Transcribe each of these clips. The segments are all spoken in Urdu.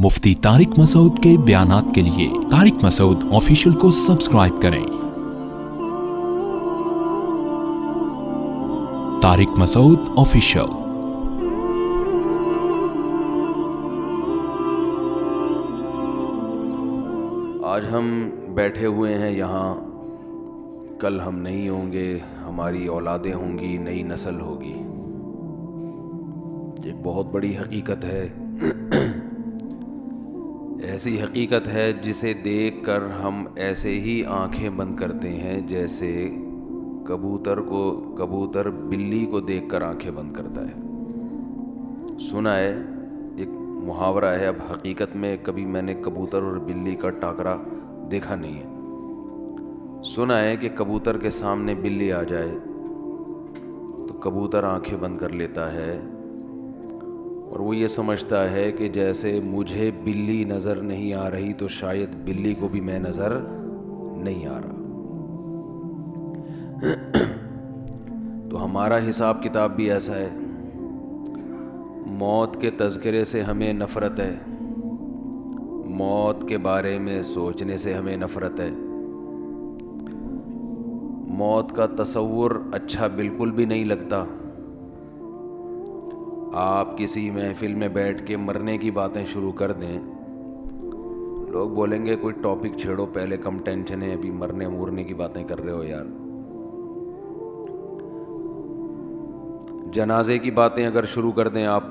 مفتی طارق مسعود کے بیانات کے لیے طارق مسعود آفیشیل کو سبسکرائب کریں۔ طارق مسعود آفیشیل۔ آج ہم بیٹھے ہوئے ہیں یہاں، کل ہم نہیں ہوں گے، ہماری اولادیں ہوں گی، نئی نسل ہوگی۔ ایک بہت بڑی حقیقت ہے، ایسی حقیقت ہے جسے دیکھ کر ہم ایسے ہی آنکھیں بند کرتے ہیں جیسے کبوتر بلی کو دیکھ کر آنکھیں بند کرتا ہے۔ سنا ہے، ایک محاورہ ہے، اب حقیقت میں کبھی میں نے کبوتر اور بلی کا ٹاکرا دیکھا نہیں ہے۔ سنا ہے کہ کبوتر کے سامنے بلی آ جائے تو کبوتر آنکھیں بند کر لیتا ہے اور وہ یہ سمجھتا ہے کہ جیسے مجھے بلی نظر نہیں آ رہی تو شاید بلی کو بھی میں نظر نہیں آ رہا۔ تو ہمارا حساب کتاب بھی ایسا ہے، موت کے تذکرے سے ہمیں نفرت ہے، موت کے بارے میں سوچنے سے ہمیں نفرت ہے، موت کا تصور اچھا بالکل بھی نہیں لگتا۔ آپ کسی محفل میں بیٹھ کے مرنے کی باتیں شروع کر دیں، لوگ بولیں گے کوئی ٹاپک چھیڑو، پہلے کم ٹینشن ہے، ابھی مرنے مورنے کی باتیں کر رہے ہو یار۔ جنازے کی باتیں اگر شروع کر دیں، آپ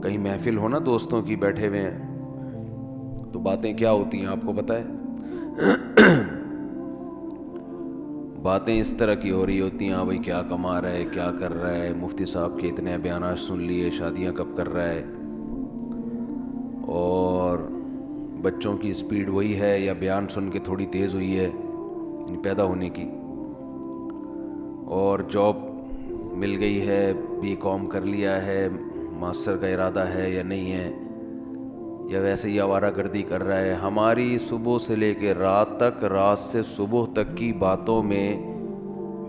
کہیں محفل ہو نا دوستوں کی، بیٹھے ہوئے ہیں تو باتیں کیا ہوتی ہیں آپ کو پتہ ہے؟ باتیں اس طرح کی ہو رہی ہوتی ہیں، ہاں بھائی کیا کما رہا ہے، کیا کر رہا ہے، مفتی صاحب کے اتنے بیانات سن لیے، شادیاں کب کر رہا ہے، اور بچوں کی سپیڈ وہی ہے یا بیان سن کے تھوڑی تیز ہوئی ہے پیدا ہونے کی، اور جاب مل گئی ہے، BCom کر لیا ہے، ماسٹر کا ارادہ ہے یا نہیں ہے، یا ویسے ہی آوارہ گردی کر رہا ہے۔ ہماری صبح سے لے کے رات تک، رات سے صبح تک کی باتوں میں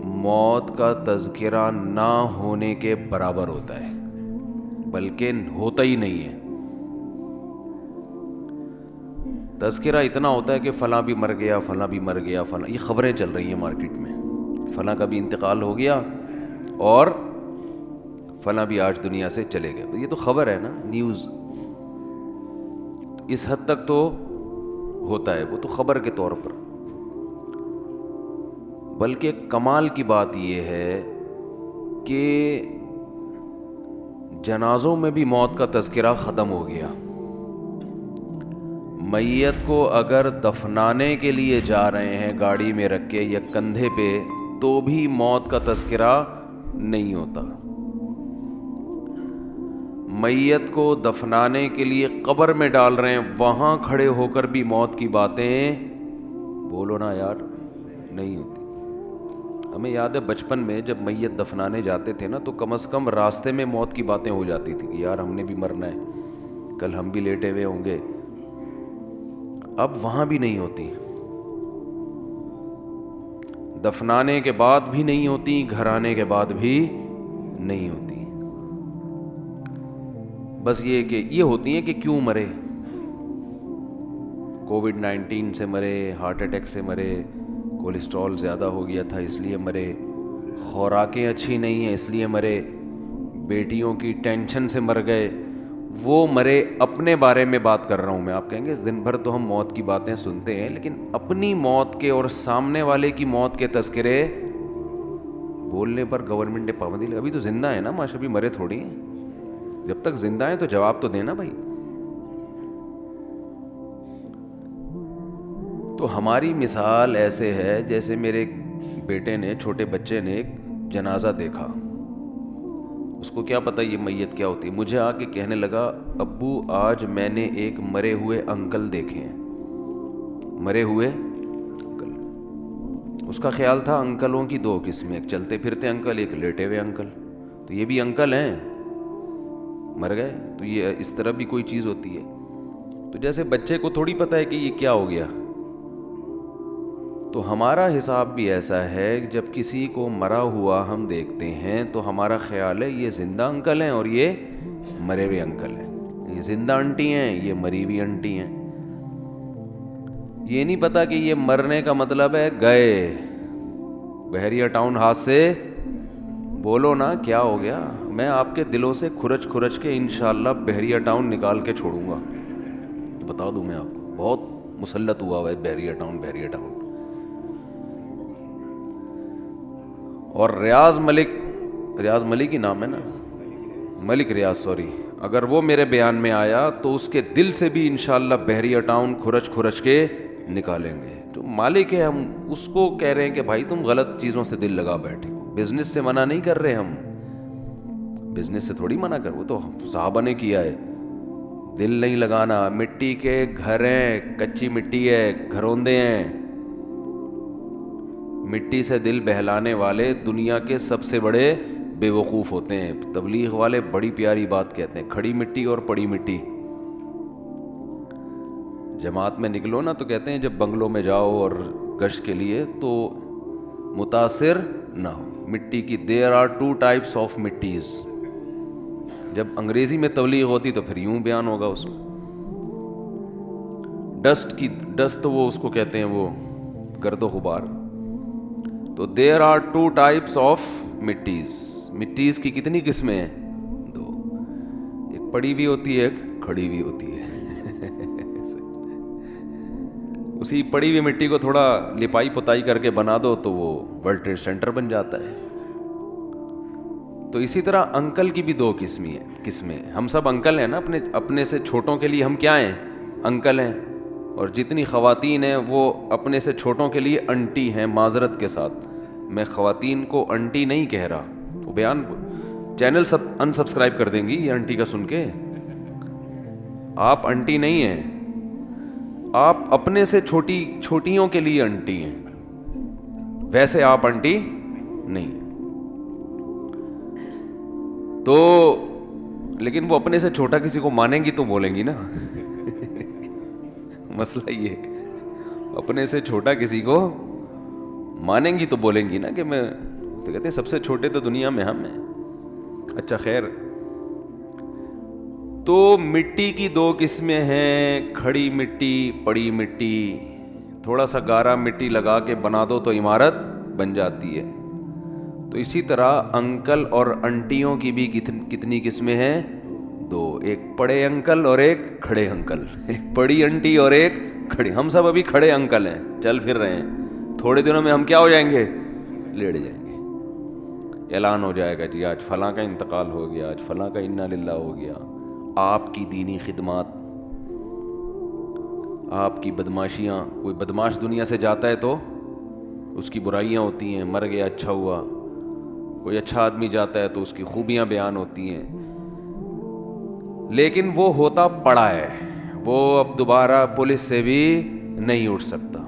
موت کا تذکرہ نہ ہونے کے برابر ہوتا ہے، بلکہ ہوتا ہی نہیں ہے۔ تذکرہ اتنا ہوتا ہے کہ فلاں بھی مر گیا، فلاں بھی مر گیا، فلاں، یہ خبریں چل رہی ہیں مارکیٹ میں، فلاں کا بھی انتقال ہو گیا اور فلاں بھی آج دنیا سے چلے گئے۔ یہ تو خبر ہے نا، نیوز اس حد تک تو ہوتا ہے، وہ تو خبر کے طور پر۔ بلکہ کمال کی بات یہ ہے کہ جنازوں میں بھی موت کا تذکرہ ختم ہو گیا۔ میت کو اگر دفنانے کے لیے جا رہے ہیں گاڑی میں رکھ کے یا کندھے پہ، تو بھی موت کا تذکرہ نہیں ہوتا۔ میت کو دفنانے کے لیے قبر میں ڈال رہے ہیں، وہاں کھڑے ہو کر بھی موت کی باتیں بولو نا یار، نہیں ہوتی۔ ہمیں یاد ہے بچپن میں جب میت دفنانے جاتے تھے نا، تو کم از کم راستے میں موت کی باتیں ہو جاتی تھی کہ یار ہم نے بھی مرنا ہے، کل ہم بھی لیٹے ہوئے ہوں گے۔ اب وہاں بھی نہیں ہوتی، دفنانے کے بعد بھی نہیں ہوتی، گھر آنے کے بعد بھی نہیں ہوتی۔ بس یہ کہ یہ ہوتی ہیں کہ کیوں مرے، کووڈ-19 سے مرے، ہارٹ اٹیک سے مرے، کولیسٹرول زیادہ ہو گیا تھا اس لیے مرے، خوراکیں اچھی نہیں ہیں اس لیے مرے، بیٹیوں کی ٹینشن سے مر گئے، وہ مرے۔ اپنے بارے میں بات کر رہا ہوں میں۔ آپ کہیں گے دن بھر تو ہم موت کی باتیں سنتے ہیں، لیکن اپنی موت کے اور سامنے والے کی موت کے تذکرے بولنے پر گورنمنٹ نے پابندی لگا۔ ابھی تو زندہ ہے نا ماشاء، ابھی مرے تھوڑی ہیں، جب تک زندہ ہیں تو جواب تو دینا بھائی۔ تو ہماری مثال ایسے ہے جیسے میرے بیٹے نے، چھوٹے بچے نے ایک جنازہ دیکھا، اس کو کیا پتہ یہ میت کیا ہوتی ہے، مجھے آ کے کہنے لگا ابو آج میں نے ایک مرے ہوئے انکل دیکھے ہیں۔ مرے ہوئے انکل، اس کا خیال تھا انکلوں کی دو قسمیں، ایک چلتے پھرتے انکل، ایک لیٹے ہوئے انکل، تو یہ بھی انکل ہیں، مر گئے، تو یہ اس طرح بھی کوئی چیز ہوتی ہے۔ تو جیسے بچے کو تھوڑی پتہ ہے کہ یہ کیا ہو گیا، تو ہمارا حساب بھی ایسا ہے، جب کسی کو مرا ہوا ہم دیکھتے ہیں تو ہمارا خیال ہے یہ زندہ انکل ہیں اور یہ مرے ہوئے انکل ہیں۔ یہ زندہ انٹی ہیں، یہ مری ہوئی انٹی ہیں. یہ نہیں پتا کہ یہ مرنے کا مطلب ہے گئے. بحریہ ٹاؤن ہاتھ سے بولو نا کیا ہو گیا. میں آپ کے دلوں سے کھرچ کھرچ کے انشاءاللہ بحریہ ٹاؤن نکال کے چھوڑوں گا. بتا دوں میں آپ کو، بہت مسلط ہوا ہے بحریہ ٹاؤن. بحریہ ٹاؤن اور ریاض ملک ہی نام ہے نا، ملک ریاض سوری، اگر وہ میرے بیان میں آیا تو اس کے دل سے بھی انشاءاللہ بحریہ ٹاؤن کھرچ کھرچ کے نکالیں گے. جو مالک ہے ہم اس کو کہہ رہے ہیں کہ بھائی تم غلط چیزوں سے دل لگا بیٹھے ہو. بزنس سے منع نہیں کر رہے ہم، بزنس سے تھوڑی منع کر، وہ تو صحابہ نے کیا ہے. دل نہیں لگانا. مٹی کے گھر ہیں، کچی مٹی ہے، گھروندے ہیں. مٹی سے دل بہلانے والے دنیا کے سب سے بڑے بے وقوف ہوتے ہیں. تبلیغ والے بڑی پیاری بات کہتے ہیں، کھڑی مٹی اور پڑی مٹی. جماعت میں نکلو نا تو کہتے ہیں جب بنگلوں میں جاؤ اور گشت کے لیے تو متاثر نہ ہو مٹی کی. دیر آر 2 types آف مٹیز. جب انگریزی میں تبلیغ ہوتی تو پھر یوں بیان ہوگا اس میں. ڈسٹ وہ اس کو کہتے ہیں وہ گرد و غبار. تو دیر آر 2 types آف مٹیز. مٹیز کی کتنی قسمیں ہیں؟ 2. ایک پڑی ہوئی ہوتی ہے، ایک کھڑی ہوئی ہوتی ہے. اسی پڑی ہوئی مٹی کو تھوڑا لپائی پتائی کر کے بنا دو تو وہ ورلڈ ٹریڈ سینٹر بن جاتا ہے. تو اسی طرح انکل کی بھی 2 قسمیں. ہم سب انکل ہیں نا، اپنے سے چھوٹوں کے لیے ہم کیا ہیں؟ انکل ہیں. اور جتنی خواتین ہیں وہ اپنے سے چھوٹوں کے لیے انٹی ہیں. معذرت کے ساتھ میں خواتین کو انٹی نہیں کہہ رہا. وہ بیان چینل سب انسبسکرائب کر دیں گی یہ انٹی کا سن کے. آپ انٹی نہیں ہیں، آپ اپنے سے چھوٹیوں کے لیے انٹی ہیں. ویسے آپ انٹی نہیں. تو لیکن وہ اپنے سے چھوٹا کسی کو مانیں گی تو بولیں گی نا. مسئلہ یہ اپنے سے چھوٹا کسی کو مانیں گی تو بولیں گی نا کہ میں تو کہتے ہیں سب سے چھوٹے تو دنیا میں ہم ہیں. اچھا خیر. تو مٹی کی 2 قسمیں ہیں، کھڑی مٹی، پڑی مٹی. تھوڑا سا گارا مٹی لگا کے بنا دو تو عمارت بن جاتی ہے. تو اسی طرح انکل اور انٹیوں کی بھی کتنی قسمیں ہیں؟ 2. ایک پڑے انکل اور ایک کھڑے انکل. ایک پڑی انٹی اور ایک کھڑی. ہم سب ابھی کھڑے انکل ہیں، چل پھر رہے ہیں. تھوڑے دنوں میں ہم کیا ہو جائیں گے؟ لیٹ جائیں گے. اعلان ہو جائے گا جی آج فلاں کا انتقال ہو گیا، آج فلاں کا انا للہ ہو گیا. آپ کی دینی خدمات، آپ کی بدماشیاں. کوئی بدماش دنیا سے جاتا ہے تو اس کی برائیاں ہوتی ہیں، مر گیا اچھا ہوا. کوئی اچھا آدمی جاتا ہے تو اس کی خوبیاں بیان ہوتی ہیں. لیکن وہ ہوتا پڑا ہے، وہ اب دوبارہ پولیس سے بھی نہیں اٹھ سکتا.